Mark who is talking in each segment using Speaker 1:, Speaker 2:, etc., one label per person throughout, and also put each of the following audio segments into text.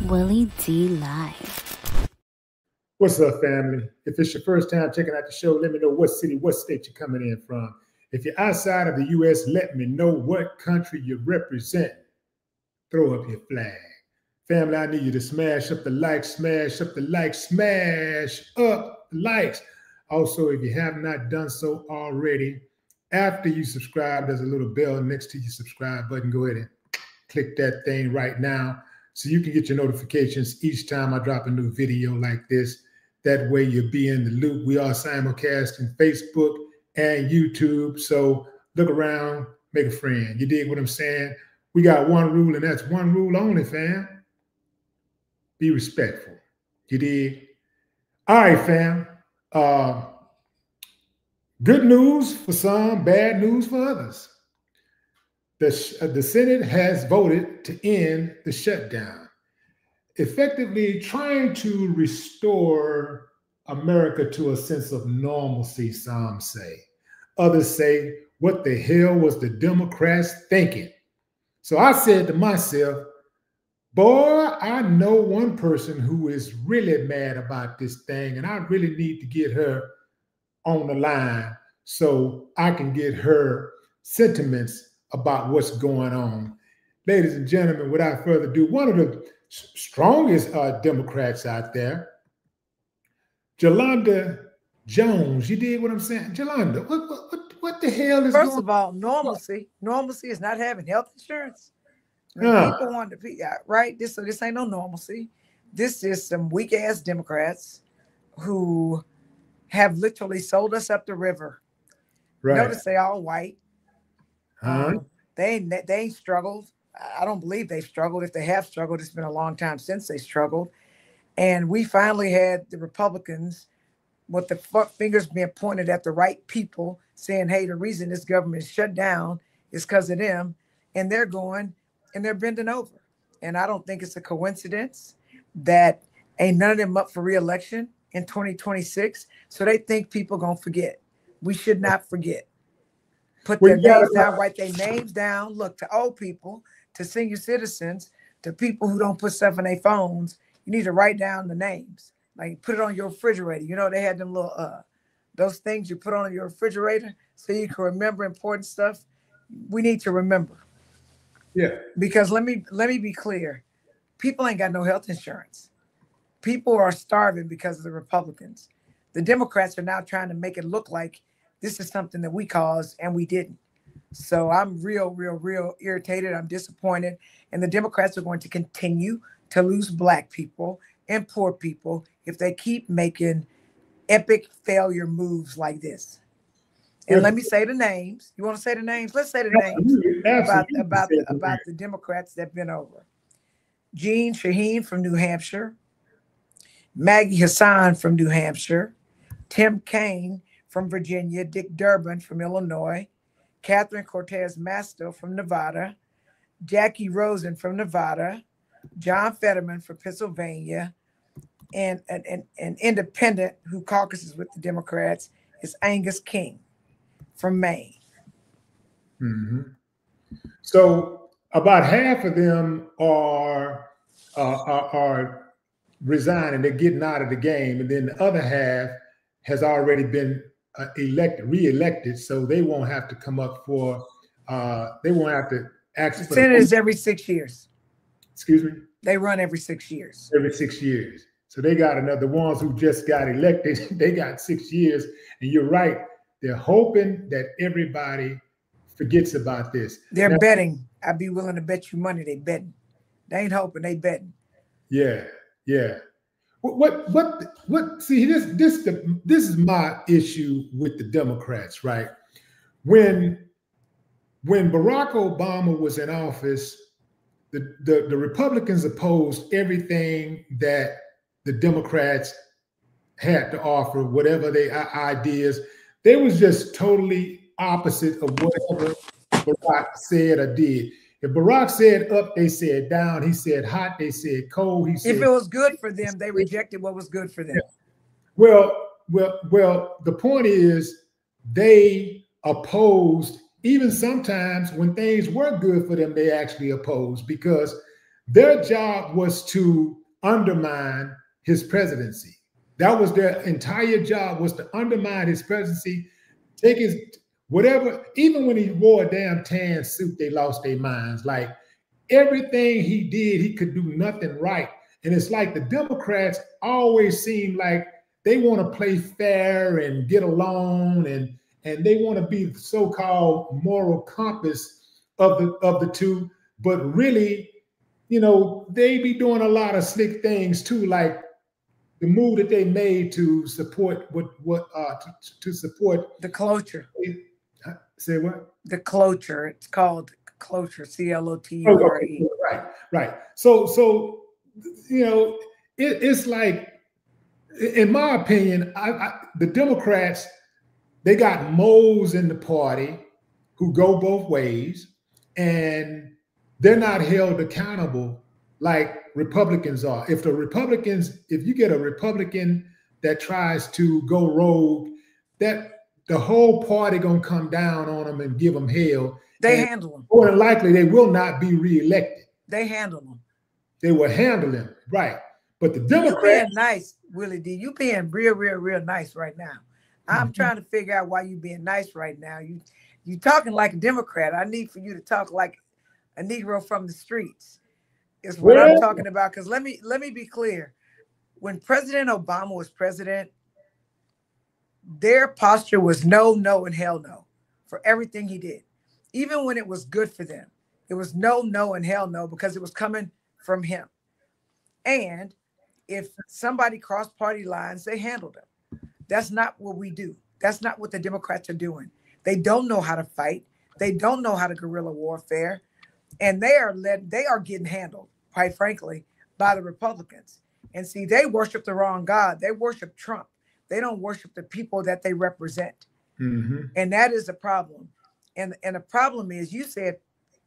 Speaker 1: Willie D Live.
Speaker 2: What's up, family? If it's your first time checking out the show, let me know what city, what state you're coming in from. If you're outside of the U.S., let me know what country you represent. Throw up your flag. Family, I need you to smash up the likes, smash up the likes, smash up the likes. Also, if you have not done so already, after you subscribe, there's a little bell next to your subscribe button. Go ahead and click that thing right now so you can get your notifications each time I drop a new video like this. That way you'll be in the loop. We are simulcasting Facebook and YouTube. So look around, make a friend. You dig what I'm saying? We got one rule, and that's one rule only, fam. Be respectful. You dig? All right, fam. Good news for some, bad news for others. The Senate has voted to end the shutdown, effectively trying to restore America to a sense of normalcy, some say. Others say, what the hell was the Democrats thinking? So I said to myself, boy, I know one person who is really mad about this thing, and I really need to get her on the line so I can get her sentiments about what's going on. Ladies and gentlemen, without further ado, one of the strongest Democrats out there, Jolanda Jones. You dig what I'm saying? Jolanda, what the hell is going on?
Speaker 3: First of all, normalcy. Normalcy is not having health insurance. People want to be right. This ain't no normalcy. This is some weak ass Democrats who have literally sold us up the river. Right. Notice they all white. They ain't struggled. I don't believe they've struggled. If they have struggled, it's been a long time since they struggled. And we finally had the Republicans with the fingers being pointed at the right people, saying, hey, the reason this government is shut down is because of them. And they're going and they're bending over. And I don't think it's a coincidence that ain't none of them up for re-election in 2026. So they think people going to forget. We should not forget. Put their names down, write their names down. Look, to old people, to senior citizens, to people who don't put stuff in their phones, you need to write down the names. Like put it on your refrigerator. You know, they had them little, those things you put on your refrigerator so you can remember important stuff. We need to remember. Yeah. Because let me be clear. People ain't got no health insurance. People are starving because of the Republicans. The Democrats are now trying to make it look like this is something that we caused and we didn't. So I'm real irritated. I'm disappointed. And the Democrats are going to continue to lose Black people and poor people if they keep making epic failure moves like this. And let me say the names. You want to say the names? Let's say the names about the Democrats that have been over. Jean Shaheen from New Hampshire. Maggie Hassan from New Hampshire. Tim Kaine from Virginia, Dick Durbin from Illinois, Catherine Cortez Masto from Nevada, Jackie Rosen from Nevada, John Fetterman from Pennsylvania, and an independent who caucuses with the Democrats is Angus King from Maine.
Speaker 2: Mm-hmm. So about half of them are resigning, they're getting out of the game, and then the other half has already been re-elected, so they won't have to come up for, they won't have to ask for.
Speaker 3: The Senate is every 6 years.
Speaker 2: Excuse me?
Speaker 3: They run every 6 years.
Speaker 2: Every 6 years. So they got another, the ones who just got elected, they got 6 years. And you're right, they're hoping that everybody forgets about this.
Speaker 3: They're betting. I'd be willing to bet you money they betting. They ain't hoping, they betting.
Speaker 2: Yeah, yeah. See, this is my issue with the Democrats, right? When Barack Obama was in office, the Republicans opposed everything that the Democrats had to offer, whatever their ideas. They was just totally opposite of whatever Barack said or did. If Barack said up, they said down. He said hot, they said cold. He said,
Speaker 3: if it was good for them, they rejected what was good for them.
Speaker 2: Yeah. Well, the point is they opposed, even sometimes when things were good for them, they actually opposed, because Their job was to undermine his presidency. That was their entire job, was to undermine his presidency, take his whatever. Even when he wore a damn tan suit, they lost their minds. Like everything he did, he could do nothing right. And it's like the Democrats always seem like they want to play fair and get along, and they want to be the so-called moral compass of the two. But really, you know, they be doing a lot of slick things too, like the move that they made to support to support
Speaker 3: the cloture.
Speaker 2: Say what?
Speaker 3: The cloture. It's called cloture. CLOTURE.
Speaker 2: Right. So you know, it's like, in my opinion, the Democrats, they got moles in the party who go both ways, and they're not held accountable like Republicans are. If you get a Republican that tries to go rogue, that the whole party gonna come down on them and give them hell.
Speaker 3: They handle them.
Speaker 2: More than likely, they will not be reelected.
Speaker 3: They handle them.
Speaker 2: They will handle them, right? But the Democrats,
Speaker 3: you being nice, Willie D. You being real nice right now. I'm trying to figure out why you being nice right now. You talking like a Democrat. I need for you to talk like a Negro from the streets. Is what I'm talking about. Because let me be clear. When President Obama was president, their posture was no, and hell no for everything he did. Even when it was good for them, it was no, and hell no, because it was coming from him. And if somebody crossed party lines, they handled them. That's not what we do. That's not what the Democrats are doing. They don't know how to fight. They don't know how to guerrilla warfare. And they are getting handled, quite frankly, by the Republicans. And see, they worship the wrong God. They worship Trump. They don't worship the people that they represent. And that is the problem. And the problem is, you said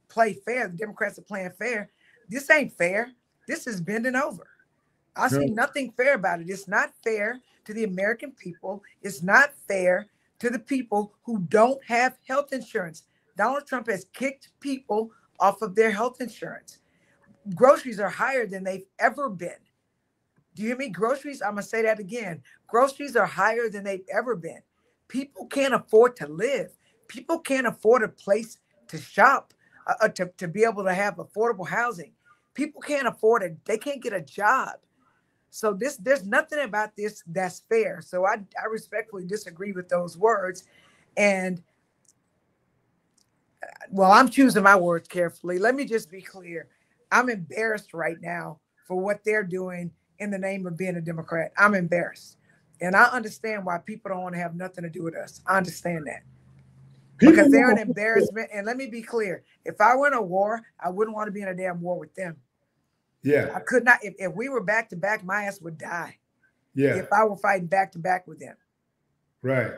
Speaker 3: play fair. The Democrats are playing fair. This ain't fair. This is bending over. I see nothing fair about it. It's not fair to the American people. It's not fair to the people who don't have health insurance. Donald Trump has kicked people off of their health insurance. Groceries are higher than they've ever been. Do you hear me? Groceries, I'm going to say that again. Groceries are higher than they've ever been. People can't afford to live. People can't afford a place to shop, to be able to have affordable housing. People can't afford it. They can't get a job. So there's nothing about this that's fair. So I respectfully disagree with those words. And well, I'm choosing my words carefully. Let me just be clear. I'm embarrassed right now for what they're doing in the name of being a Democrat. I'm embarrassed. And I understand why people don't want to have nothing to do with us. I understand that. Because they're an embarrassment. And let me be clear. If I were in a war, I wouldn't want to be in a damn war with them.
Speaker 2: Yeah.
Speaker 3: I could not. If we were back to back, my ass would die.
Speaker 2: Yeah.
Speaker 3: If I were fighting back to back with them.
Speaker 2: Right.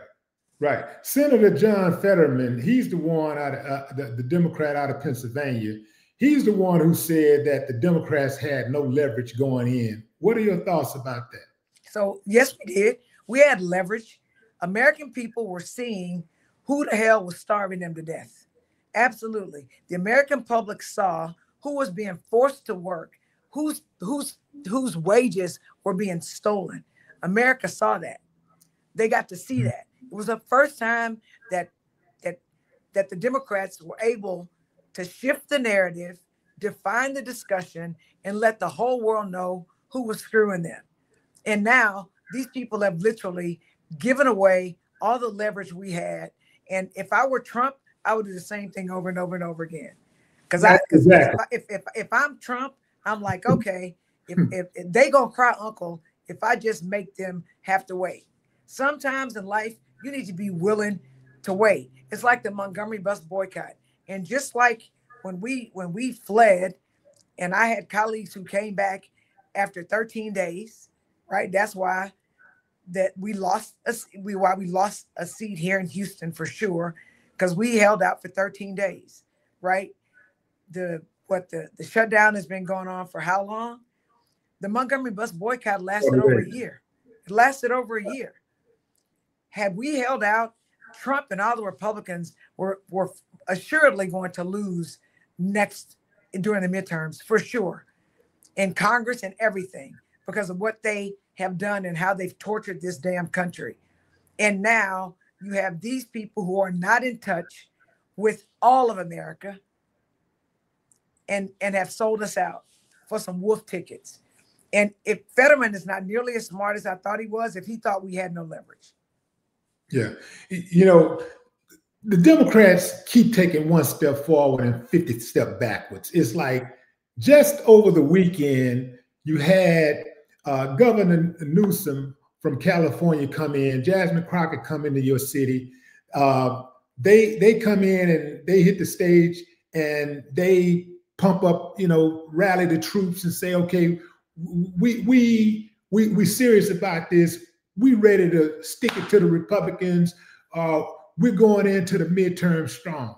Speaker 2: Senator John Fetterman, he's the one out of the Democrat out of Pennsylvania. He's the one who said that the Democrats had no leverage going in. What are your thoughts about that?
Speaker 3: So, yes, we did. We had leverage. American people were seeing who the hell was starving them to death. Absolutely. The American public saw who was being forced to work, whose wages were being stolen. America saw that. They got to see that. It was the first time that the Democrats were able to shift the narrative, define the discussion, and let the whole world know who was screwing them. And now these people have literally given away all the leverage we had. And if I were Trump, I would do the same thing over and over and over again. Because if I'm Trump, I'm like, okay, if they gonna cry uncle if I just make them have to wait. Sometimes in life, you need to be willing to wait. It's like the Montgomery bus boycott. And just like when we fled, and I had colleagues who came back after 13 days, right? That's why we lost a seat here in Houston for sure, because we held out for 13 days, right? The shutdown has been going on for how long? The Montgomery bus boycott lasted over a year. It lasted over a year. Had we held out, Trump and all the Republicans were assuredly going to lose during the midterms, for sure. in Congress and everything because of what they have done and how they've tortured this damn country. And now you have these people who are not in touch with all of America and have sold us out for some wolf tickets. And if Fetterman is not nearly as smart as I thought he was, if he thought we had no leverage.
Speaker 2: Yeah. You know, the Democrats keep taking one step forward and 50 steps backwards. It's like just over the weekend, you had Governor Newsom from California come in, Jasmine Crockett come into your city. They come in and they hit the stage and they pump up, you know, rally the troops and say, okay, we serious about this. We ready to stick it to the Republicans. We're going into the midterm strong.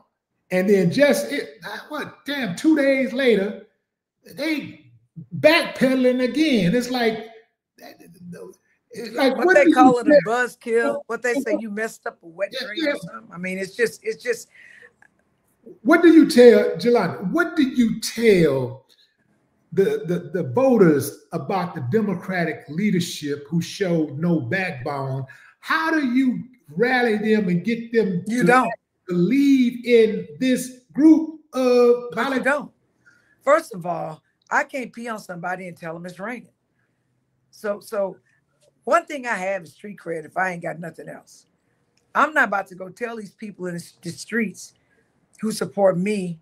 Speaker 2: And then 2 days later, they backpedaling again. It's like
Speaker 3: what they call it a buzzkill. What they say, you messed up a wet dream or something. I mean, it's just.
Speaker 2: What do you tell, Jolanda? What did you tell the voters about the Democratic leadership who showed no backbone? How do you rally them and get them to believe in this group of?
Speaker 3: But you don't. First of all, I can't pee on somebody and tell them it's raining. So one thing I have is street cred if I ain't got nothing else. I'm not about to go tell these people in the streets who support me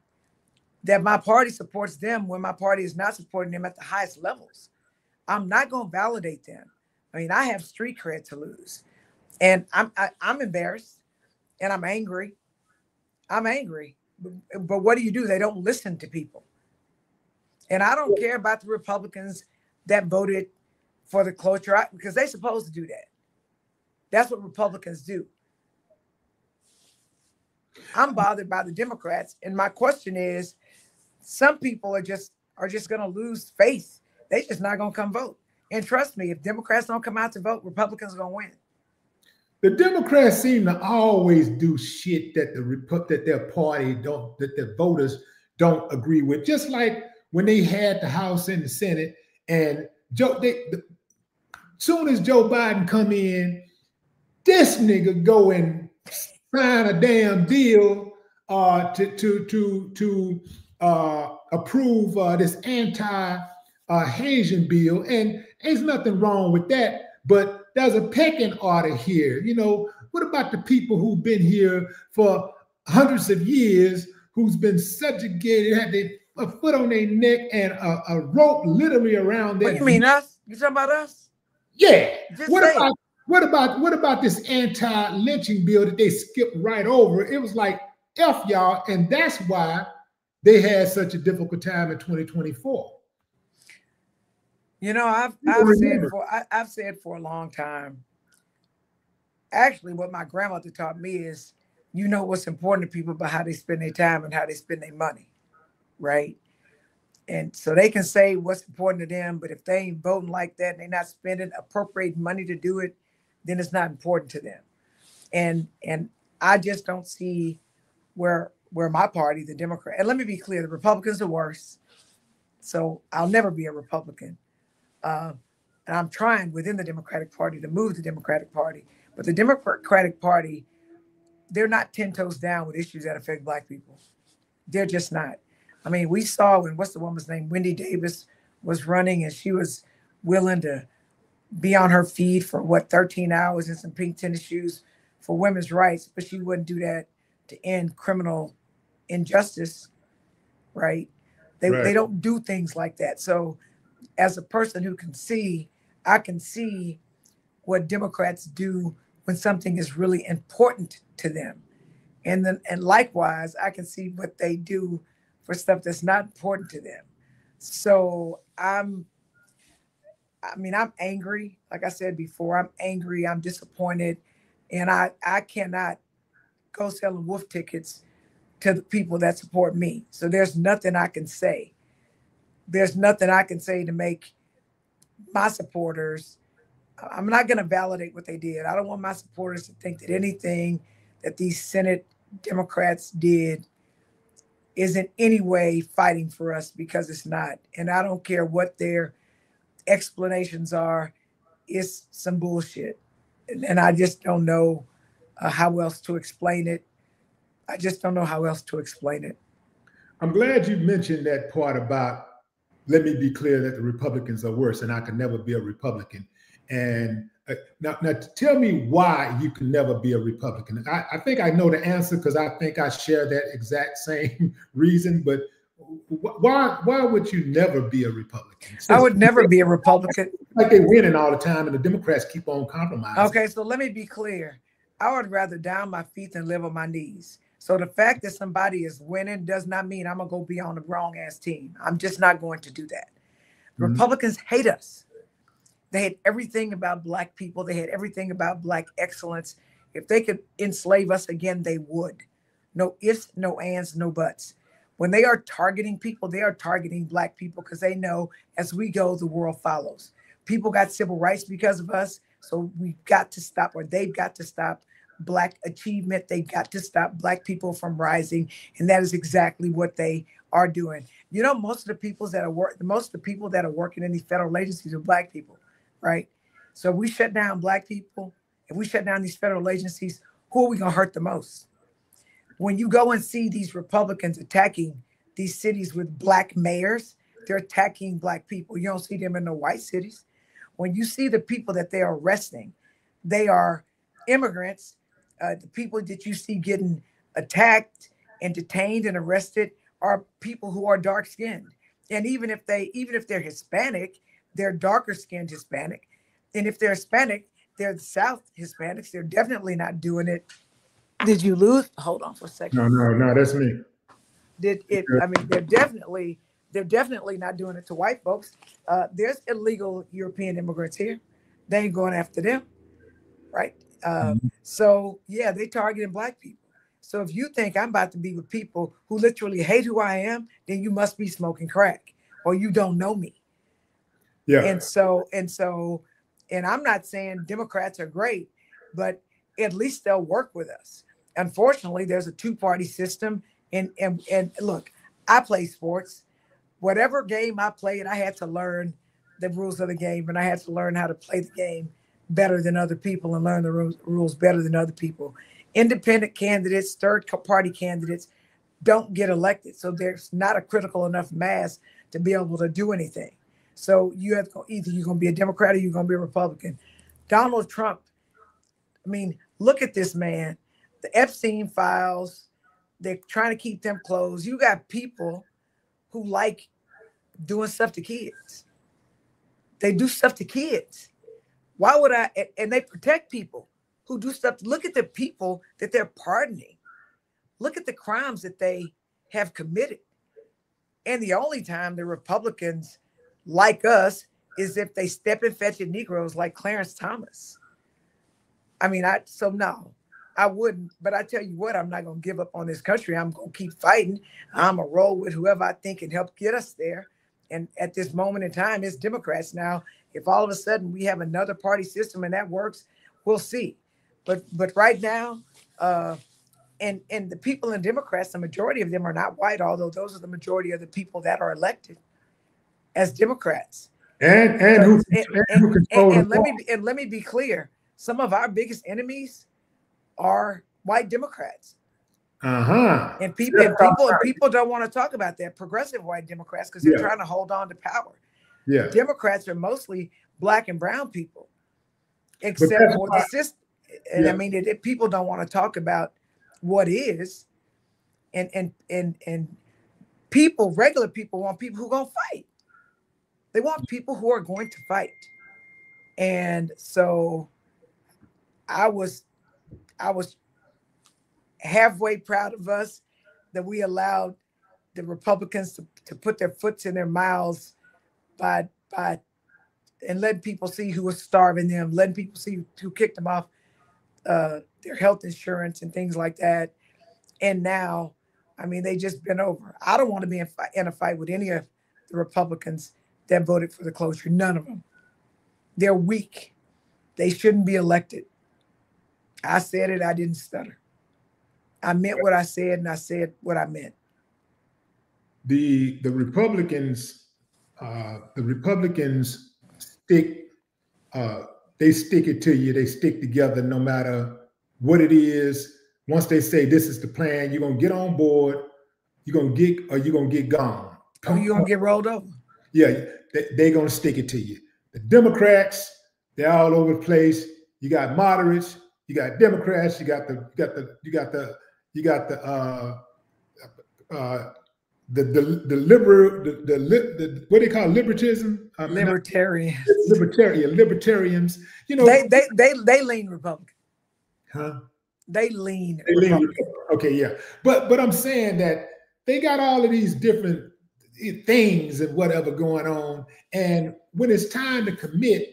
Speaker 3: that my party supports them when my party is not supporting them at the highest levels. I'm not going to validate them. I mean, I have street cred to lose. And I'm embarrassed and I'm angry. I'm angry. But what do? They don't listen to people. And I don't care about the Republicans that voted for the cloture because they're supposed to do that. That's what Republicans do. I'm bothered by the Democrats. And my question is, some people are just going to lose faith. They're just not going to come vote. And trust me, if Democrats don't come out to vote, Republicans are going to win.
Speaker 2: The Democrats seem to always do shit that their party that their voters don't agree with. Just like when they had the House and the Senate, and soon as Joe Biden come in, this nigga go and sign a damn deal to approve this anti-Haitian bill, and there's nothing wrong with that. But there's a pecking order here. You know, what about the people who've been here for hundreds of years, who's been subjugated, had a foot on their neck and a rope literally around their
Speaker 3: neck? What do you mean, us? You talking about us?
Speaker 2: Yeah. What about this anti-lynching bill that they skipped right over? It was like, F y'all, and that's why they had such a difficult time in 2024.
Speaker 3: You know, I've said for a long time, actually what my grandmother taught me is, you know what's important to people about how they spend their time and how they spend their money, right? And so they can say what's important to them, but if they ain't voting like that and they're not spending appropriate money to do it, then it's not important to them. And I just don't see where my party, the Democrat, and let me be clear, the Republicans are worse. So I'll never be a Republican. And I'm trying within the Democratic Party to move the Democratic Party. But the Democratic Party, they're not 10 toes down with issues that affect Black people. They're just not. I mean, we saw when, what's the woman's name? Wendy Davis was running and she was willing to be on her feet for 13 hours in some pink tennis shoes for women's rights, but she wouldn't do that to end criminal injustice, right? They don't do things like that. So as a person who can see, I can see what Democrats do when something is really important to them. And likewise, I can see what they do for stuff that's not important to them. So I'm angry. Like I said before, I'm angry, I'm disappointed. And I cannot go selling wolf tickets to the people that support me. So there's nothing I can say. There's nothing I can say to make my supporters. I'm not going to validate what they did. I don't want my supporters to think that anything that these Senate Democrats did is in any way fighting for us, because it's not. And I don't care what their explanations are. It's some bullshit. And I just don't know how else to explain it. I just don't know how else to explain it.
Speaker 2: I'm glad you mentioned that part about, let me be clear that the Republicans are worse and I can never be a Republican. And now tell me why you can never be a Republican. I think I know the answer, because I think I share that exact same reason, but why would you never be a Republican?
Speaker 3: I would never be a Republican.
Speaker 2: Like they're winning all the time and the Democrats keep on compromising.
Speaker 3: Okay, so let me be clear. I would rather down my feet than live on my knees. So the fact that somebody is winning does not mean I'm going to go be on the wrong ass team. I'm just not going to do that. Mm-hmm. Republicans hate us. They hate everything about Black people. They hate everything about Black excellence. If they could enslave us again, they would. No ifs, no ands, no buts. When they are targeting people, they are targeting Black people, because they know as we go, the world follows. People got civil rights because of us. So we've got to stop, or they've got to stop Black achievement. They've got to stop Black people from rising. And that is exactly what they are doing. You know, most of the people that are working in these federal agencies are Black people, right? So if we shut down Black people, if we shut down these federal agencies, who are we going to hurt the most? When you go and see these Republicans attacking these cities with Black mayors, they're attacking Black people. You don't see them in the white cities. When you see the people that they are arresting, they are immigrants. The people that you see getting attacked and detained and arrested are people who are dark skinned. And even if they're Hispanic, they're darker skinned Hispanic. And if they're Hispanic, they're the South Hispanics. They're definitely not doing it. Did you lose? Hold on for a second.
Speaker 2: No, that's me.
Speaker 3: I mean, they're definitely not doing it to white folks. There's illegal European immigrants here. They ain't going after them, right? So yeah, they targeting Black people. So if you think I'm about to be with people who literally hate who I am, then you must be smoking crack, or you don't know me. Yeah. And I'm not saying Democrats are great, but at least they'll work with us. Unfortunately, there's a two-party system. And look, I play sports. Whatever game I played, I had to learn the rules of the game, and I had to learn how to play the game better than other people and learn the rules better than other people. Independent candidates, third-party candidates don't get elected. So there's not a critical enough mass to be able to do anything. So you have to either you're going to be a Democrat or you're going to be a Republican. Donald Trump, I mean, look at this man. The Epstein files, they're trying to keep them closed. You got people who like doing stuff to kids. They do stuff to kids. Why would I? And they protect people who do stuff. Look at the people that they're pardoning. Look at the crimes that they have committed. And the only time the Republicans like us is if they step and fetch at Negroes like Clarence Thomas. I mean, no, I wouldn't. But I tell you what, I'm not going to give up on this country. I'm going to keep fighting. I'm going to roll with whoever I think can help get us there. And at this moment in time, it's Democrats. Now, if all of a sudden we have another party system and that works, we'll see. But right now, and the people in Democrats, the majority of them are not white, although those are the majority of the people that are elected as Democrats.
Speaker 2: And
Speaker 3: let me be clear. Some of our biggest enemies are white Democrats. And people don't want to talk about that. Progressive white Democrats, because they're trying to hold on to power. Yeah. Democrats are mostly Black and brown people, except for the system. And I mean, people don't want to talk about what is. And regular people want people who are going to fight. They want people who are going to fight. And so I was halfway proud of us that we allowed the Republicans to put their foots in their mouths by and letting people see who was starving them, letting people see who kicked them off their health insurance and things like that. And now, I mean, they just been over. I don't want to be in a fight with any of the Republicans that voted for the closure. None of them. They're weak. They shouldn't be elected. I said it. I didn't stutter. I meant what I said, and I said what I meant.
Speaker 2: the Republicans stick they stick it to you. They stick together no matter what it is. Once they say this is the plan, you're gonna get on board. You're gonna get gone.
Speaker 3: Oh, you're gonna get rolled over.
Speaker 2: Yeah, they're gonna stick it to you. The Democrats, they're all over the place. You got moderates, you got Democrats, you got the what do they call libertism? Libertarians. You know,
Speaker 3: they lean Republican.
Speaker 2: Huh?
Speaker 3: They lean Republican.
Speaker 2: Okay, yeah, but I'm saying that they got all of these different things and whatever going on, and when it's time to commit,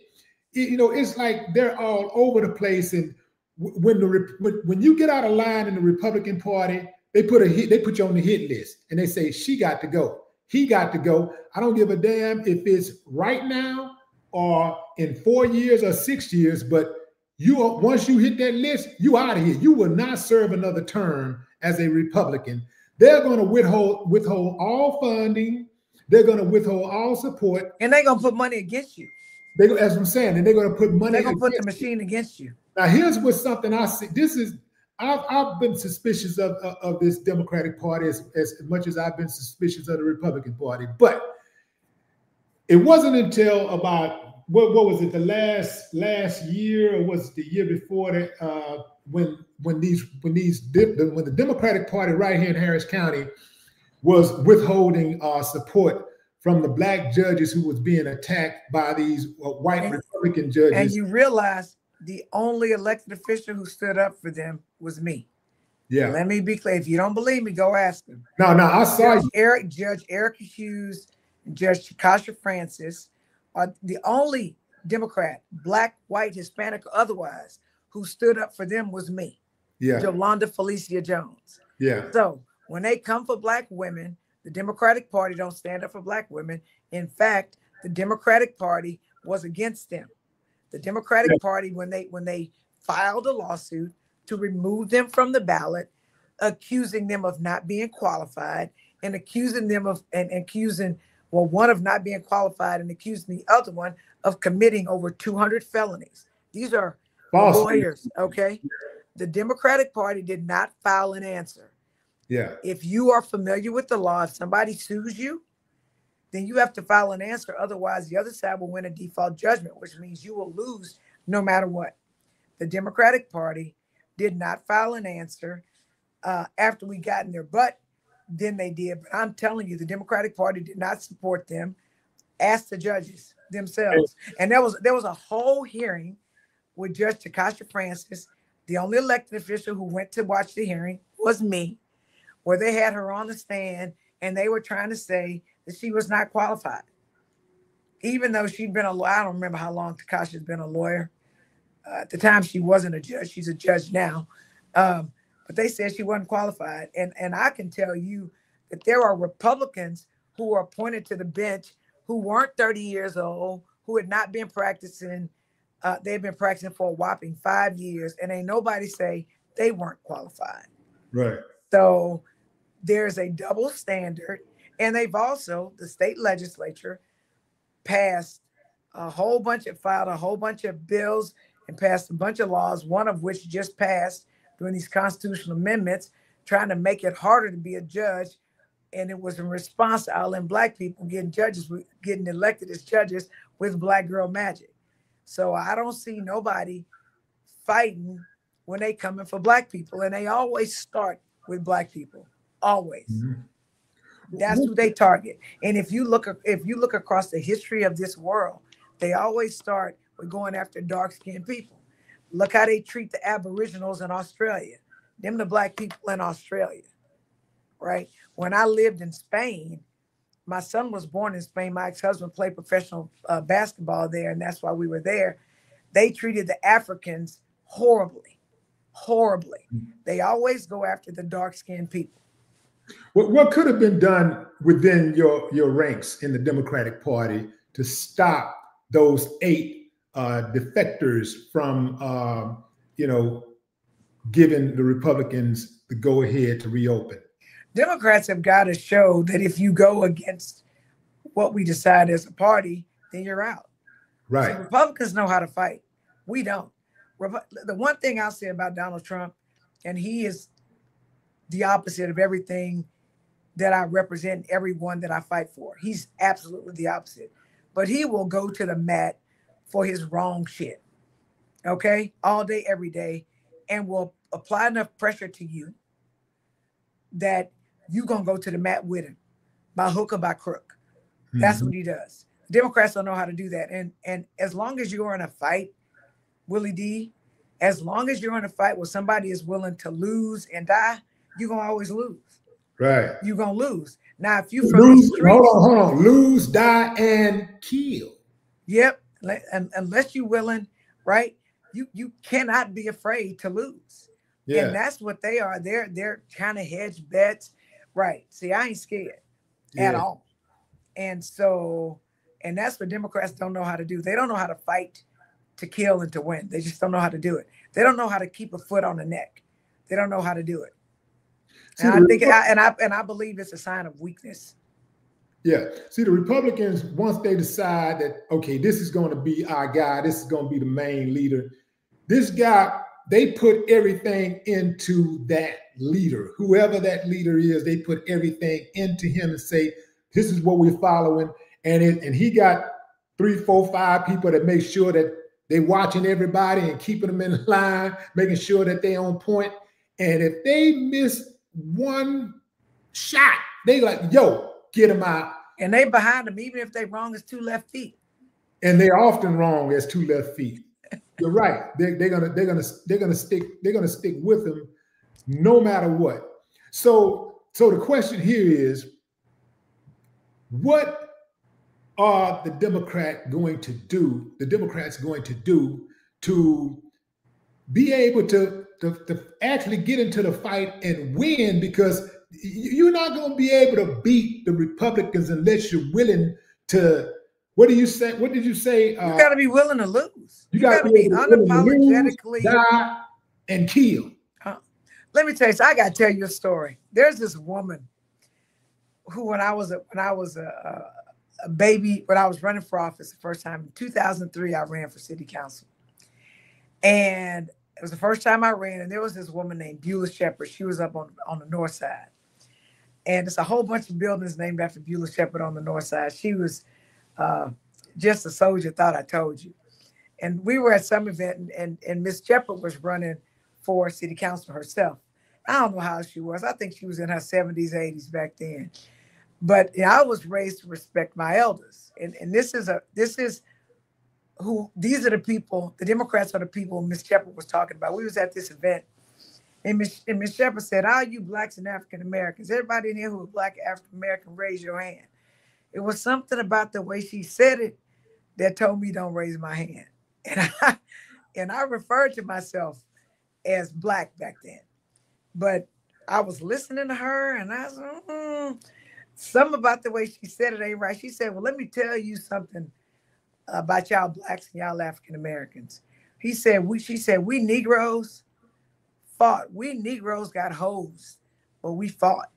Speaker 2: you know, it's like they're all over the place. And when you get out of line in the Republican Party, they put you on the hit list, and they say she got to go, he got to go. I don't give a damn if it's right now or in 4 years or 6 years, but once you hit that list, you out of here. You will not serve another term as a Republican. They're going to withhold all funding. They're going to withhold all support,
Speaker 3: and they're going to put money against you.
Speaker 2: As I'm saying, and they're going to put money.
Speaker 3: They're going to put the machine against you.
Speaker 2: Now, here's what's something I see. I've been suspicious of this Democratic Party as much as I've been suspicious of the Republican Party, but it wasn't until about what was it, the last year, or was it the year before that, when the Democratic Party right here in Harris County was withholding support from the black judges who was being attacked by these white Republican judges.
Speaker 3: And you realize the only elected official who stood up for them was me.
Speaker 2: Yeah.
Speaker 3: Let me be clear. If you don't believe me, go ask them.
Speaker 2: No, I saw
Speaker 3: Judge Erica Hughes and Judge Chikasha Francis are the only Democrat, black, white, Hispanic, or otherwise, who stood up for them was me.
Speaker 2: Yeah.
Speaker 3: Jolanda Felicia Jones.
Speaker 2: Yeah.
Speaker 3: So when they come for black women, the Democratic Party don't stand up for black women. In fact, the Democratic Party was against them. The Democratic Party, when they filed a lawsuit to remove them from the ballot, accusing them of not being qualified, and accusing them of one of not being qualified, and accusing the other one of committing over 200 felonies. These are false lawyers, okay? The Democratic Party did not file an answer.
Speaker 2: Yeah.
Speaker 3: If you are familiar with the law, if somebody sues you, then you have to file an answer. Otherwise, the other side will win a default judgment, which means you will lose no matter what. The Democratic Party did not file an answer after we got in their butt. Then they did. But I'm telling you, the Democratic Party did not support them. Ask the judges themselves. And there was a whole hearing with Judge Chikasha Francis. The only elected official who went to watch the hearing was me, where they had her on the stand and they were trying to say that she was not qualified. Even though she'd been I don't remember how long Chikasha's been a lawyer. At the time, she wasn't a judge. She's a judge now. But they said she wasn't qualified. And I can tell you that there are Republicans who were appointed to the bench who weren't 30 years old, who had not been practicing. They've been practicing for a whopping 5 years, and ain't nobody say they weren't qualified.
Speaker 2: Right.
Speaker 3: So there's a double standard. And they've also, the state legislature filed a whole bunch of bills and passed a bunch of laws, one of which just passed during these constitutional amendments, trying to make it harder to be a judge. And it was in response to all them black people getting elected as judges with black girl magic. So I don't see nobody fighting when they coming for black people. And they always start with black people, always. Mm-hmm. That's who they target. And if you look across the history of this world, they always start with going after dark-skinned people. Look how they treat the Aboriginals in Australia. Them the black people in Australia, right? When I lived in Spain, my son was born in Spain. My ex-husband played professional basketball there, and that's why we were there. They treated the Africans horribly, horribly. They always go after the dark-skinned people.
Speaker 2: What could have been done within your ranks in the Democratic Party to stop those 8 defectors from, giving the Republicans the go-ahead to reopen?
Speaker 3: Democrats have got to show that if you go against what we decide as a party, then you're out.
Speaker 2: Right.
Speaker 3: See, Republicans know how to fight. We don't. The one thing I'll say about Donald Trump, and he is the opposite of everything that I represent, everyone that I fight for. He's absolutely the opposite. But he will go to the mat for his wrong shit, okay? All day, every day, and will apply enough pressure to you that you're going to go to the mat with him by hook or by crook. That's what he does. Democrats don't know how to do that. And as long as you're in a fight, Willie D, as long as you're in a fight where somebody is willing to lose and die, you're going to always lose.
Speaker 2: Right.
Speaker 3: You're going to lose. Now, if you from the streets,
Speaker 2: hold on. Lose, die, and kill.
Speaker 3: Yep. And unless you're willing, right? You cannot be afraid to lose. Yeah. And that's what they are. They're trying to hedge bets. Right. See, I ain't scared at all. And so, and that's what Democrats don't know how to do. They don't know how to fight to kill and to win. They just don't know how to do it. They don't know how to keep a foot on the neck. They don't know how to do it. And I think, I believe it's a sign of weakness.
Speaker 2: Yeah. See, the Republicans, once they decide that, okay, this is going to be our guy, this is going to be the main leader, this guy, they put everything into that leader. Whoever that leader is, they put everything into him and say, this is what we're following. And he got 3, 4, 5 people that make sure that they're watching everybody and keeping them in line, making sure that they're on point. And if they miss one shot, they like, yo, get them out.
Speaker 3: And they behind them, even if they're wrong as 2 left feet.
Speaker 2: And they're often wrong as 2 left feet. You're right. They're gonna stick with them no matter what. So the question here is, what are the Democrats going to do to be able to actually get into the fight and win? Because you're not going to be able to beat the Republicans unless you're willing to. What do you say? What did you say?
Speaker 3: You got to be willing to lose.
Speaker 2: You got to be
Speaker 3: unapologetically
Speaker 2: lose, die, and kill.
Speaker 3: Let me tell you. So I got to tell you a story. There's this woman who, when I was a baby, when I was running for office the first time in 2003, I ran for city council, and it was the first time I ran. And there was this woman named Beulah Shepherd. She was up on the north side, and it's a whole bunch of buildings named after Beulah Shepherd on the north side. She was just a soldier, thought I told you. And we were at some event, and Miss Shepherd was running for city council herself. I don't know how she was. I think she was in her 70s, 80s back then. But I was raised to respect my elders. And these are the people, the Democrats are the people Miss Shepherd was talking about. We was at this event, and Miss Shepherd said, all you Blacks and African Americans, everybody in here who is Black African American, raise your hand. It was something about the way she said it that told me don't raise my hand. And I referred to myself as Black back then. But I was listening to her, and I was something about the way she said it ain't right. She said, well, let me tell you something about y'all Blacks and y'all African Americans. She said, we Negroes fought. We Negroes got hosed, but we fought.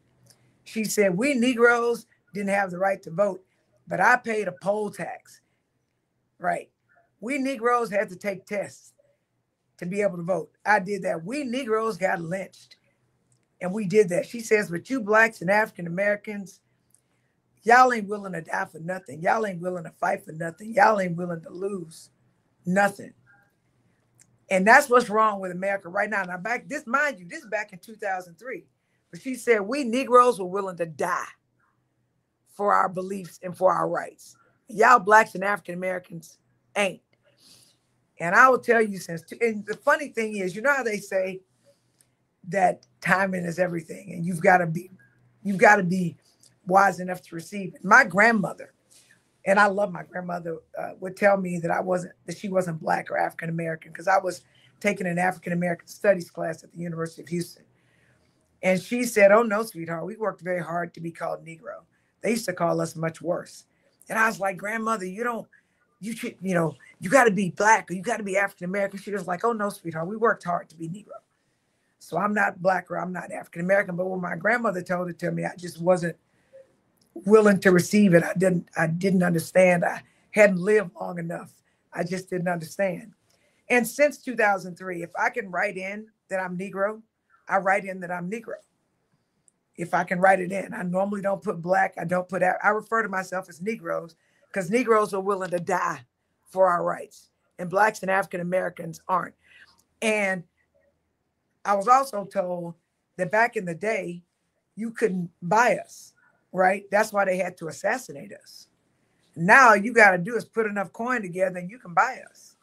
Speaker 3: She said, we Negroes didn't have the right to vote, but I paid a poll tax. Right. We Negroes had to take tests to be able to vote. I did that. We Negroes got lynched, and we did that. She says, but you Blacks and African Americans, y'all ain't willing to die for nothing. Y'all ain't willing to fight for nothing. Y'all ain't willing to lose nothing. And that's what's wrong with America right now. Now, mind you, this is back in 2003. But she said, we Negroes were willing to die for our beliefs and for our rights. Y'all Blacks and African Americans ain't. And I will tell you, and the funny thing is, you know how they say that timing is everything, and you've got to be wise enough to receive it. My grandmother, and I love my grandmother, would tell me that she wasn't Black or African American, because I was taking an African American studies class at the University of Houston. And she said, oh no, sweetheart, we worked very hard to be called Negro. They used to call us much worse. And I was like, grandmother, you got to be Black or you got to be African American. She was like, oh no, sweetheart, we worked hard to be Negro. So I'm not Black or I'm not African American. But when my grandmother told it to me, I just wasn't willing to receive it. I didn't understand. I hadn't lived long enough. I just didn't understand. And since 2003, if I can write in that I'm Negro, I write in that I'm Negro. If I can write it in, I normally don't put Black. I refer to myself as Negroes because Negroes are willing to die for our rights, and Blacks and African Americans aren't. And I was also told that back in the day, you couldn't buy us, right? That's why they had to assassinate us. Now all you got to do is put enough coin together and you can buy us.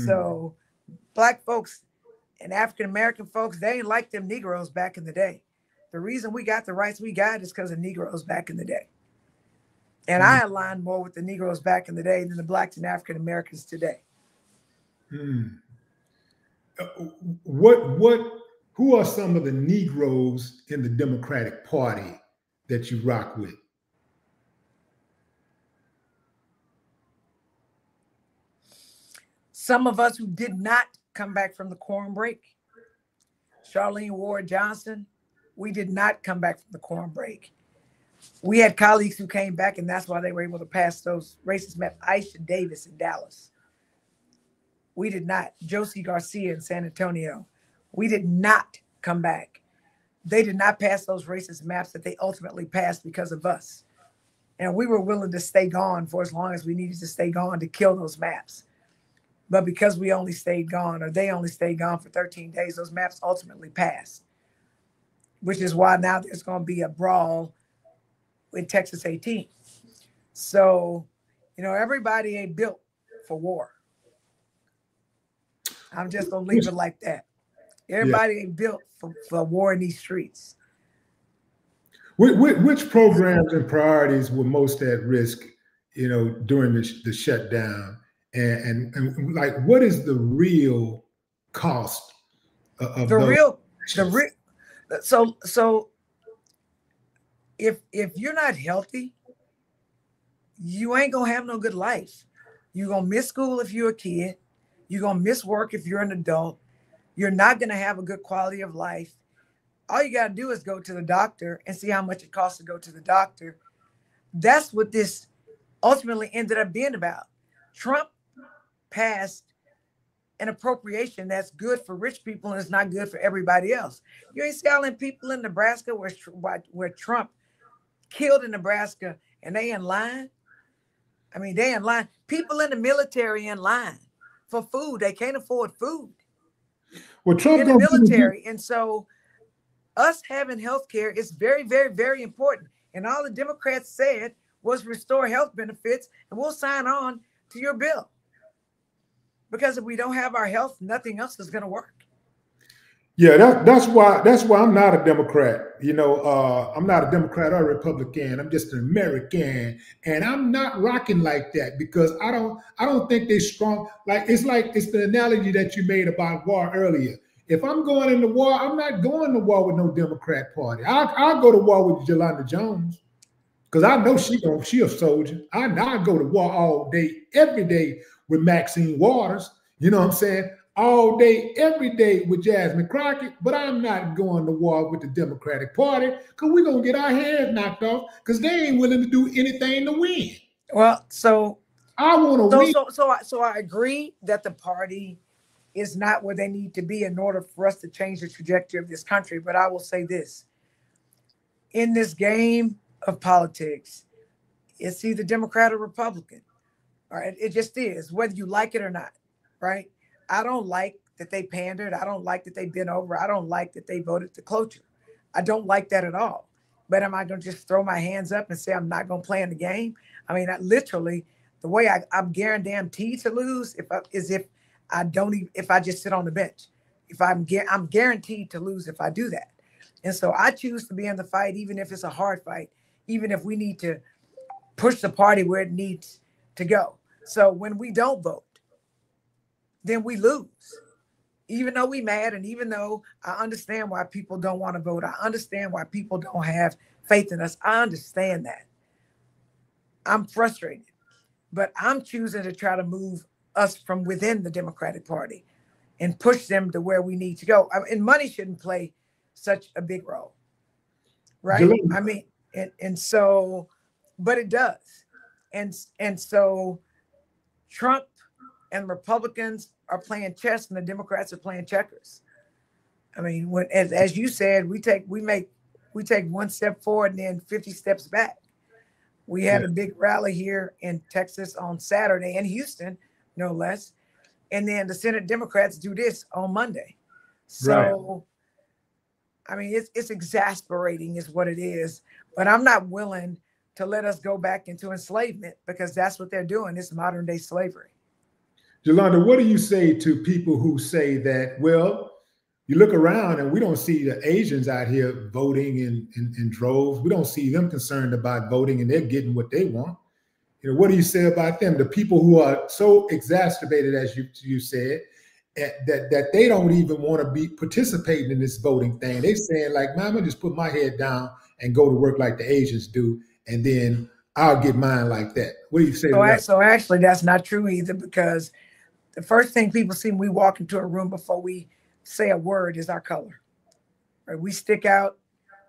Speaker 3: So Black folks and African American folks, they ain't like them Negroes back in the day. The reason we got the rights we got is because of Negroes back in the day. And I align more with the Negroes back in the day than the Blacks and African Americans today.
Speaker 2: Who are some of the Negroes in the Democratic Party that you rock with?
Speaker 3: Some of us who did not come back from the quorum break. Charlene Ward Johnson, we did not come back from the quorum break. We had colleagues who came back, and that's why they were able to pass those racist maps. Aisha Davis in Dallas. We did not. Josie Garcia in San Antonio. We did not come back. They did not pass those racist maps that they ultimately passed because of us. And we were willing to stay gone for as long as we needed to stay gone to kill those maps. But because we only stayed gone, or they only stayed gone for 13 days, those maps ultimately passed, which is why now there's going to be a brawl in Texas 18. So, everybody ain't built for war. I'm just going to leave it like that. Everybody ain't built for war in these streets.
Speaker 2: Which programs and priorities were most at risk, during the shutdown? And like, what is the real cost of
Speaker 3: So if you're not healthy, you ain't gonna have no good life. You're gonna miss school if you're a kid. You're gonna miss work if you're an adult. You're not gonna have a good quality of life. All you gotta do is go to the doctor and see how much it costs to go to the doctor. That's what this ultimately ended up being about. Trump passed an appropriation that's good for rich people and it's not good for everybody else. You ain't selling people in Nebraska where Trump killed in Nebraska and they in line. I mean, they in line. People in the military in line for food. They can't afford food.
Speaker 2: Well, Trump
Speaker 3: in the military. And so us having health care is very, very, very important. And all the Democrats said was restore health benefits and we'll sign on to your bill. Because if we don't have our health, nothing else is going to work.
Speaker 2: Yeah, that's why I'm not a Democrat. I'm not a Democrat or a Republican. I'm just an American, and I'm not rocking like that because I don't think they're strong. It's the analogy that you made about war earlier. If I'm going into war, I'm not going to war with no Democrat party. I'll go to war with Jolanda Jones because I know she a soldier. I go to war all day, every day with Maxine Waters. You know what I'm saying? All day, every day with Jasmine Crockett, but I'm not going to war with the Democratic Party because we're going to get our heads knocked off because they ain't willing to do anything to win.
Speaker 3: Well, so
Speaker 2: I want to win.
Speaker 3: So I agree that the party is not where they need to be in order for us to change the trajectory of this country. But I will say this. In this game of politics, it's either Democrat or Republican. All right, it just is, whether you like it or not, right? I don't like that they pandered. I don't like that they bent over. I don't like that they voted to cloture. I don't like that at all. But am I going to just throw my hands up and say I'm not going to play in the game? I mean, literally, the way I'm guaranteed to lose if I just sit on the bench. I'm guaranteed to lose if I do that. And so I choose to be in the fight, even if it's a hard fight, even if we need to push the party where it needs to go. So when we don't vote, then we lose. Even though we mad, and even though I understand why people don't want to vote, I understand why people don't have faith in us. I understand that. I'm frustrated, but I'm choosing to try to move us from within the Democratic Party and push them to where we need to go. And money shouldn't play such a big role, right?
Speaker 2: Jolanda.
Speaker 3: I mean, and so, but it does. And so Trump and Republicans are playing chess and the Democrats are playing checkers. I mean, when as you said, we take one step forward and then 50 steps back. We had a big rally here in Texas on Saturday, in Houston, no less. And then the Senate Democrats do this on Monday. So, I mean, it's exasperating is what it is. But I'm not willing to let us go back into enslavement, because that's what they're doing. It's modern day slavery.
Speaker 2: Jolanda, what do you say to people who say that, well, you look around and we don't see the Asians out here voting in droves. We don't see them concerned about voting, and they're getting what they want. You know, what do you say about them? The people who are so exacerbated, as you said, that they don't even want to be participating in this voting thing. They're saying like, man, I'm gonna just put my head down and go to work like the Asians do, and then I'll get mine like that. What do you say to that?
Speaker 3: So actually, that's not true either, because the first thing people see when we walk into a room before we say a word is our color. Right? We stick out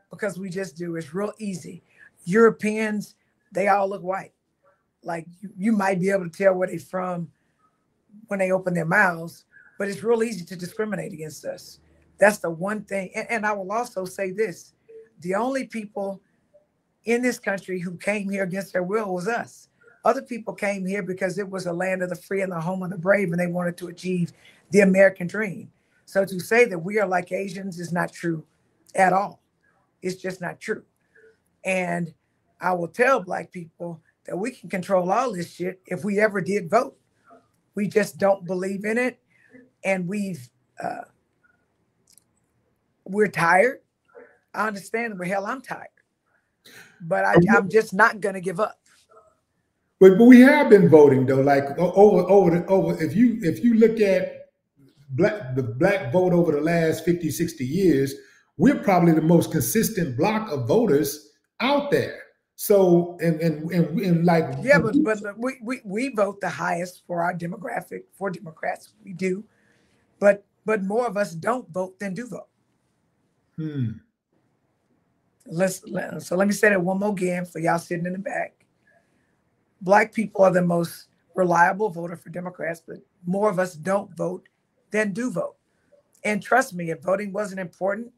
Speaker 3: because we just do. It's real easy. Europeans, they all look white. Like you might be able to tell where they're from when they open their mouths, but it's real easy to discriminate against us. That's the one thing. And I will also say this: the only people in this country who came here against their will was us. Other people came here because it was a land of the free and the home of the brave, and they wanted to achieve the American dream. So to say that we are like Asians is not true at all. It's just not true. And I will tell Black people that we can control all this shit if we ever did vote. We just don't believe in it. And we're tired. I understand. Well, hell, I'm tired. But I'm just not going to give up.
Speaker 2: But we have been voting though, like over. If you look at the black vote over the last 50, 60 years, we're probably the most consistent block of voters out there. So and like,
Speaker 3: yeah, but we vote the highest for our demographic. For Democrats, we do, but more of us don't vote than do vote. So let me say that one more again for y'all sitting in the back. Black people are the most reliable voter for Democrats, but more of us don't vote than do vote. And trust me, if voting wasn't important,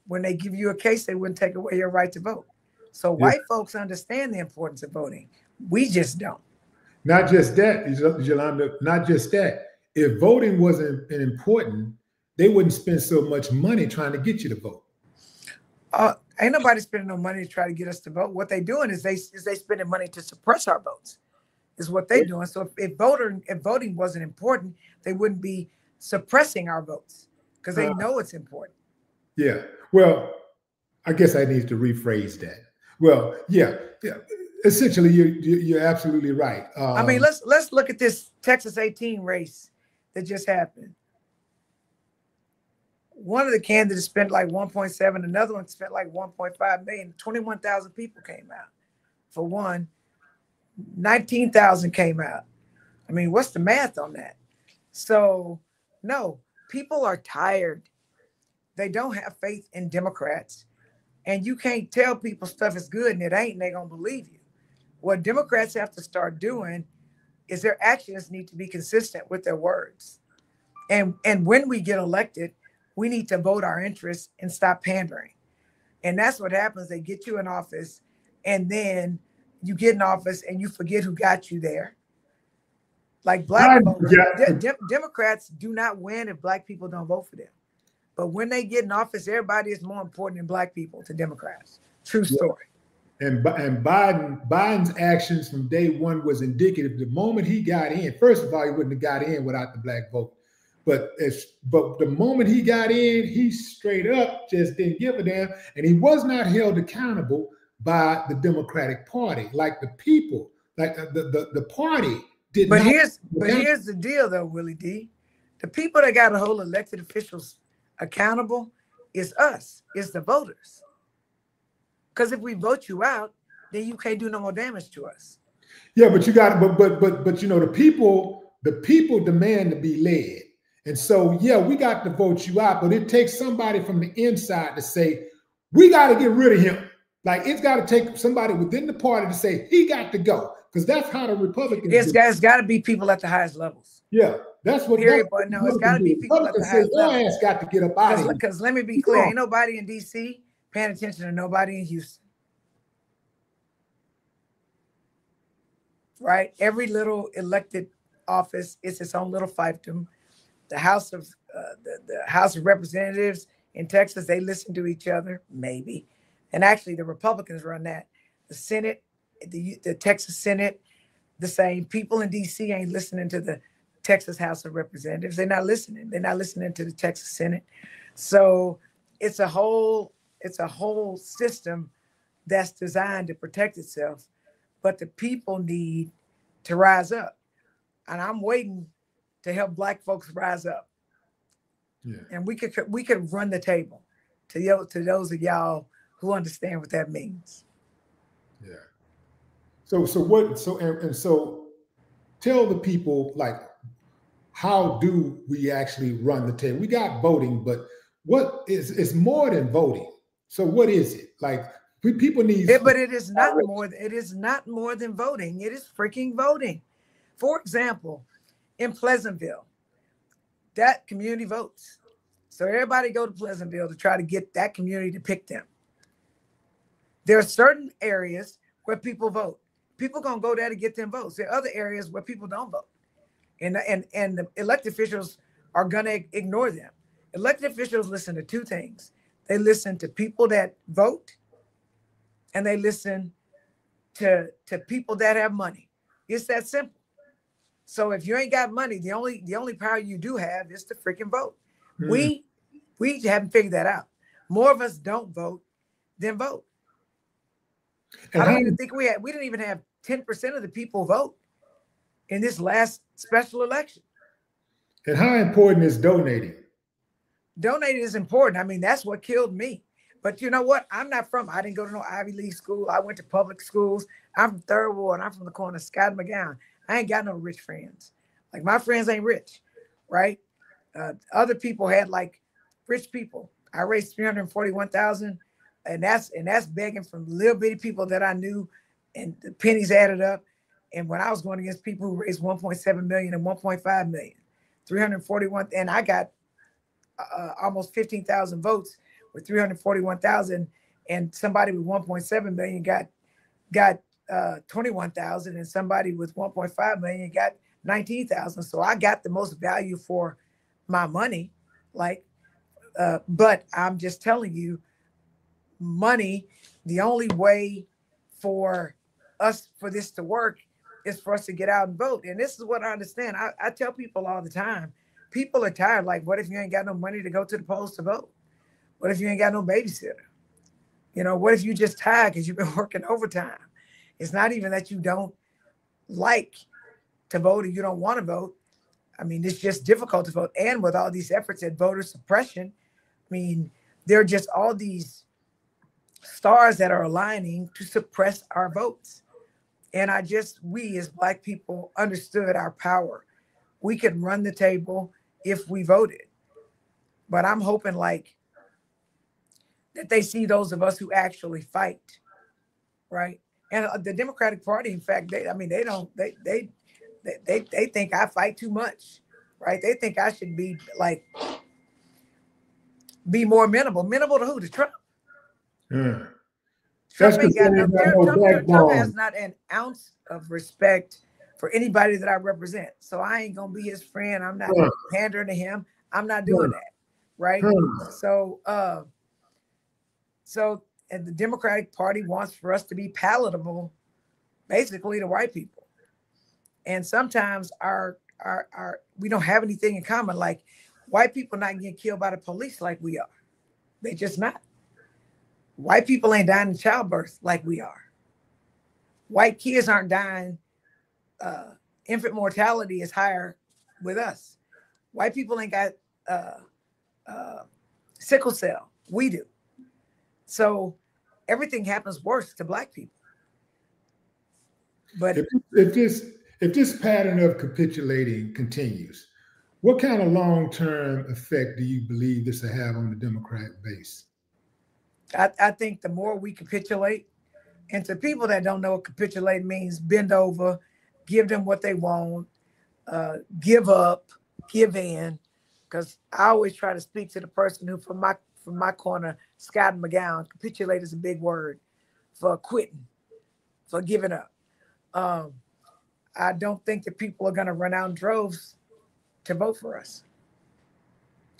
Speaker 3: when they give you a case, they wouldn't take away your right to vote. So white folks understand the importance of voting. We just don't.
Speaker 2: Not just that, Jolanda, not just that. If voting wasn't important, they wouldn't spend so much money trying to get you to vote.
Speaker 3: Ain't nobody spending no money to try to get us to vote. What they doing is they spending money to suppress our votes, is what they doing. So if voting wasn't important, they wouldn't be suppressing our votes, because they know it's important.
Speaker 2: Yeah. Well, I guess I need to rephrase that. Well, yeah. Essentially, you're absolutely right.
Speaker 3: I mean, let's look at this Texas 18 race that just happened. One of the candidates spent like 1.7, another one spent like 1.5 million. 21,000 people came out for one. 19,000 came out. I mean, what's the math on that? So, no, people are tired. They don't have faith in Democrats. And you can't tell people stuff is good and it ain't, and they're going to believe you. What Democrats have to start doing is their actions need to be consistent with their words. And when we get elected, we need to vote our interests and stop pandering. And that's what happens. They get you in office, and then you get in office and you forget who got you there. Like Black folks, Democrats do not win if Black people don't vote for them. But when they get in office, everybody is more important than Black people to Democrats. True story.
Speaker 2: And Biden's actions from day one was indicative. The moment he got in, first of all, he wouldn't have got in without the Black vote. But the moment he got in, he straight up just didn't give a damn, and he was not held accountable by the Democratic Party, like the people, like the party did.
Speaker 3: But here's the deal, though, Willie D. The people that got to hold elected officials accountable is us, is the voters. Because if we vote you out, then you can't do no more damage to us.
Speaker 2: Yeah, but you got but you know, the people demand to be led. And so, yeah, we got to vote you out, but it takes somebody from the inside to say, we got to get rid of him. Like, it's got to take somebody within the party to say, he got to go. Because that's how the Republicans
Speaker 3: do. It's got to be people at the highest levels.
Speaker 2: Yeah, that's what.
Speaker 3: Period. But no, it's got to be people at the highest level.
Speaker 2: Your ass got to get up out of here.
Speaker 3: Because let me be clear, ain't nobody in D.C. paying attention to nobody in Houston. Right? Every little elected office is its own little fiefdom. The House of Representatives in Texas, they listen to each other, maybe. And actually, the Republicans run that. The Senate, the Texas Senate, the same. People in D.C. ain't listening to the Texas House of Representatives. They're not listening. They're not listening to the Texas Senate. So it's a whole system that's designed to protect itself. But the people need to rise up. And I'm waiting to help Black folks rise up. Yeah. And we could run the table to those of y'all who understand what that means.
Speaker 2: Yeah. So tell the people, like, how do we actually run the table? We got voting, but what is more than voting? So what is it? Like, people need
Speaker 3: but it is not more than voting. It is freaking voting. For example, in Pleasantville, that community votes. So everybody go to Pleasantville to try to get that community to pick them. There are certain areas where people vote. People gonna go there to get them votes. There are other areas where people don't vote. And the elected officials are gonna ignore them. Elected officials listen to two things. They listen to people that vote, and they listen to people that have money. It's that simple. So if you ain't got money, the only power you do have is to freaking vote. We haven't figured that out. More of us don't vote than vote. And I don't even think we didn't even have 10% of the people vote in this last special election.
Speaker 2: And how important is donating?
Speaker 3: Donating is important. I mean, that's what killed me. But you know what? I didn't go to no Ivy League school. I went to public schools. I'm from Third Ward. I'm from the corner of Scott and McGowan. I ain't got no rich friends. Like, my friends ain't rich, right? Other people had, like, rich people. I raised $341,000, and that's begging from little bitty people that I knew, and the pennies added up. And when I was going against people who raised 1.7 million and 1.5 million, 341, and I got almost 15,000 votes with 341,000, and somebody with 1.7 million got 21,000, and somebody with 1.5 million got 19,000. So I got the most value for my money. Like, but I'm just telling you, money, the only way for this to work is for us to get out and vote. And this is what I understand. I tell people all the time, people are tired. Like, what if you ain't got no money to go to the polls to vote? What if you ain't got no babysitter? You know, what if you just tired because you've been working overtime? It's not even that you don't like to vote or you don't want to vote. I mean, it's just difficult to vote. And with all these efforts at voter suppression, I mean, there are just all these stars that are aligning to suppress our votes. And we as Black people understood our power. We could run the table if we voted. But I'm hoping, like, that they see those of us who actually fight, right? And the Democratic Party, in fact, they think I fight too much, right? They think I should be more amenable. Amenable to who? To Trump.
Speaker 2: Yeah.
Speaker 3: Trump has not an ounce of respect for anybody that I represent. So I ain't gonna be his friend. I'm not pandering to him. I'm not doing that, right? And the Democratic Party wants for us to be palatable, basically, to white people. And sometimes we don't have anything in common. Like, white people not getting killed by the police like we are. They just not. White people ain't dying in childbirth like we are. White kids aren't dying. Infant mortality is higher with us. White people ain't got sickle cell. We do. So everything happens worse to Black people. But
Speaker 2: if this pattern of capitulating continues, What kind of long-term effect do you believe this will have on the Democrat base?
Speaker 3: I think the more we capitulate, and to people that don't know what capitulate means, bend over, give them what they want, give up, give in. Because I always try to speak to the person who, from my corner, Scott McGowan, capitulate is a big word for quitting, for giving up. I don't think that people are going to run out in droves to vote for us.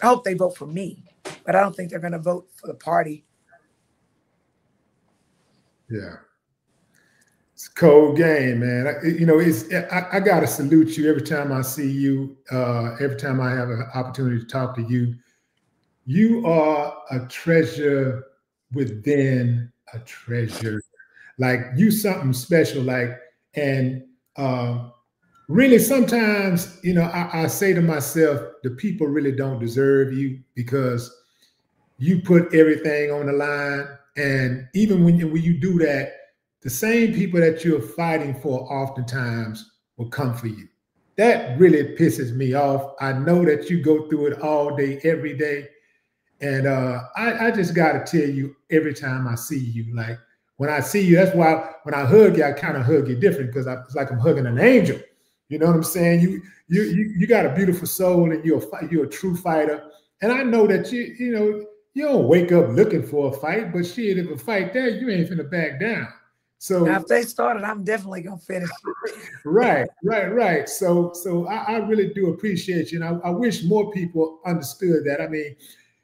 Speaker 3: I hope they vote for me, but I don't think they're going to vote for the party.
Speaker 2: Yeah. It's a cold game, man. I got to salute you every time I see you, every time I have an opportunity to talk to you. You are a treasure within a treasure. Like you something special, really sometimes, I say to myself, the people really don't deserve you because you put everything on the line. And even when you do that, the same people that you're fighting for oftentimes will come for you. That really pisses me off. I know that you go through it all day, every day. And I just got to tell you, every time I see you, like when I see you, that's why when I hug you, I kind of hug you different because it's like I'm hugging an angel. You know what I'm saying? You got a beautiful soul and you're a true fighter. And I know that you don't wake up looking for a fight, but shit, if a fight there, you ain't finna back down. So
Speaker 3: now, if they started, I'm definitely gonna finish.
Speaker 2: Right. So I really do appreciate you, and I wish more people understood that. I mean,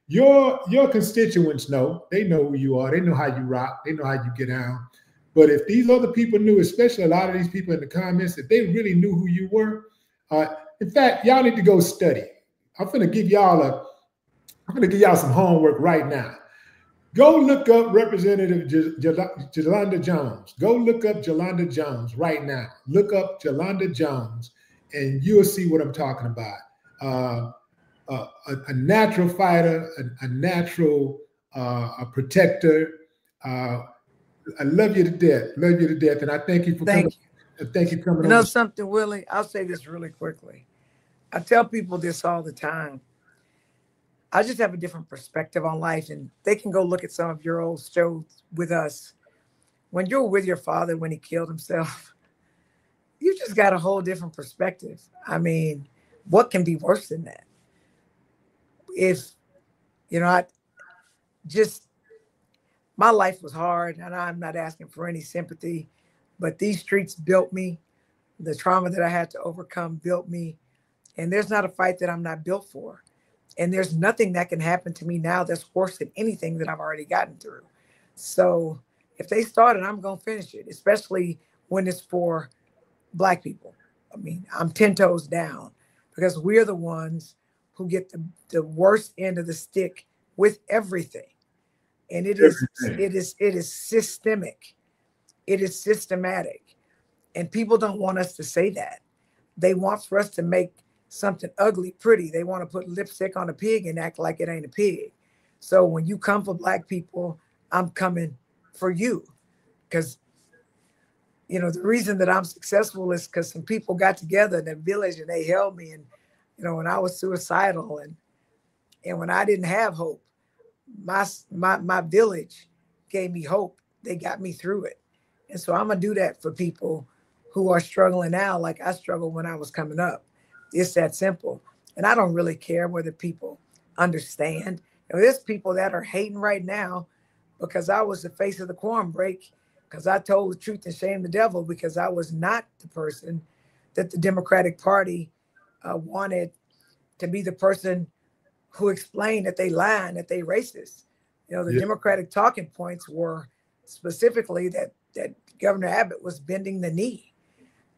Speaker 2: your constituents know, they know who you are, they know how you rock, they know how you get down. But if these other people knew, especially a lot of these people in the comments, if they really knew who you were, in fact, y'all need to go study. I'm gonna give y'all some homework right now. Go look up Representative Jolanda Jones. Go look up Jolanda Jones right now. Look up Jolanda Jones, and you'll see what I'm talking about. A natural fighter, a natural a protector. I love you to death. Love you to death, and I thank you for coming. Thank you for coming.
Speaker 3: You know something, Willie? I'll say this really quickly. I tell people this all the time. I just have a different perspective on life, and they can go look at some of your old shows with us. When you're with your father when he killed himself, you just got a whole different perspective. I mean, what can be worse than that? My life was hard, and I'm not asking for any sympathy, but these streets built me. The trauma that I had to overcome built me, and there's not a fight that I'm not built for. And there's nothing that can happen to me now that's worse than anything that I've already gotten through. So if they started, I'm going to finish it, especially when it's for Black people. I mean, I'm 10 toes down because we're the ones who get the worst end of the stick with everything. And it is systemic. It is systematic. And people don't want us to say that. They want for us to make something ugly pretty. They want to put lipstick on a pig and act like it ain't a pig. So when you come for Black people, I'm coming for you. Because, the reason that I'm successful is because some people got together in the village and they held me. And, when I was suicidal and when I didn't have hope, my village gave me hope. They got me through it. And so I'm going to do that for people who are struggling now like I struggled when I was coming up. It's that simple. And I don't really care whether people understand. There's people that are hating right now because I was the face of the quorum break, because I told the truth and shamed the devil, because I was not the person that the Democratic Party wanted to be the person who explained that they lying, that they racist. The Democratic talking points were specifically that Governor Abbott was bending the knee,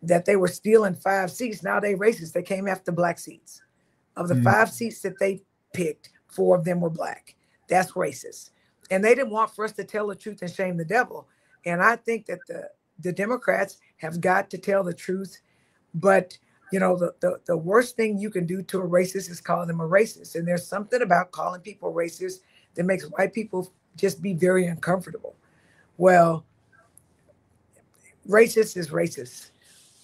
Speaker 3: that they were stealing 5 seats. Now they racist. They came after Black seats. Of the 5 seats that they picked, 4 of them were Black. That's racist. And they didn't want for us to tell the truth and shame the devil. And I think that the Democrats have got to tell the truth. But, the worst thing you can do to a racist is call them a racist. And there's something about calling people racist that makes white people just be very uncomfortable. Well, racist is racist.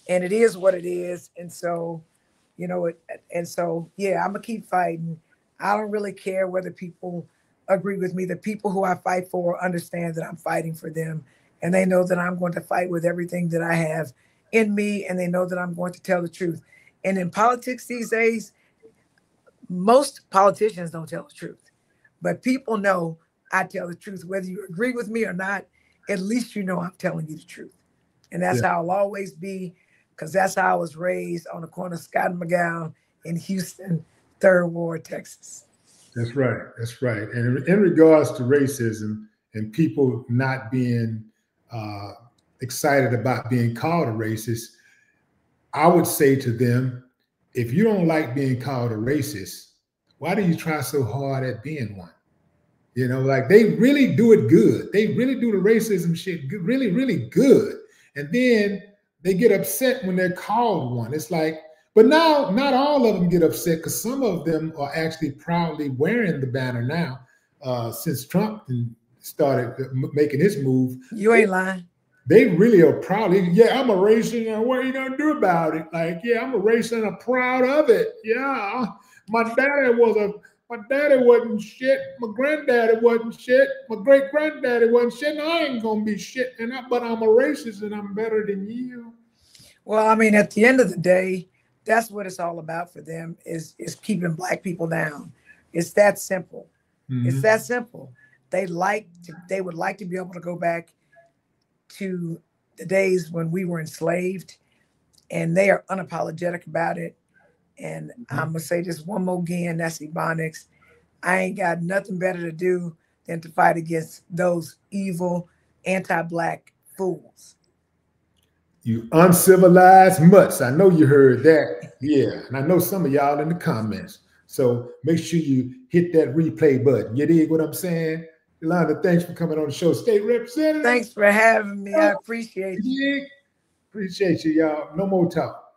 Speaker 3: And it is what it is. And so, you know. And so, yeah, I'm gonna keep fighting. I don't really care whether people agree with me. The people who I fight for understand that I'm fighting for them, and they know that I'm going to fight with everything that I have in me, and they know that I'm going to tell the truth. And in politics these days, most politicians don't tell the truth, but people know I tell the truth. Whether you agree with me or not, at least you know I'm telling you the truth. And that's how I'll always be, because that's how I was raised, on the corner of Scott and McGowan in Houston, Third Ward, Texas.
Speaker 2: That's right. That's right. And in regards to racism and people not being excited about being called a racist, I would say to them, if you don't like being called a racist, why do you try so hard at being one? You know, like, they really do it good. They really do the racism shit really, really good. And then they get upset when they're called one. It's like, but now not all of them get upset, because some of them are actually proudly wearing the banner now, since Trump started making his move.
Speaker 3: You ain't lying.
Speaker 2: They really are proudly, yeah, I'm a racist, and what are you gonna do about it? Like, yeah, I'm a racist and I'm proud of it. Yeah, my daddy wasn't shit. My granddaddy wasn't shit. My great granddaddy wasn't shit. And I ain't gonna be shit. But I'm a racist and I'm better than you.
Speaker 3: Well, I mean, at the end of the day, that's what it's all about for them, is keeping Black people down. It's that simple. It's that simple. They would like to be able to go back to the days when we were enslaved, and they are unapologetic about it. And I'm gonna say this one more again, that's Ebonics. I ain't got nothing better to do than to fight against those evil anti-Black fools.
Speaker 2: You uncivilized mutts. I know you heard that. Yeah. And I know some of y'all in the comments. So make sure you hit that replay button. You dig what I'm saying? Jolanda, thanks for coming on the show. State Representative.
Speaker 3: Thanks for having me. I appreciate you.
Speaker 2: Appreciate you, y'all. No more talk.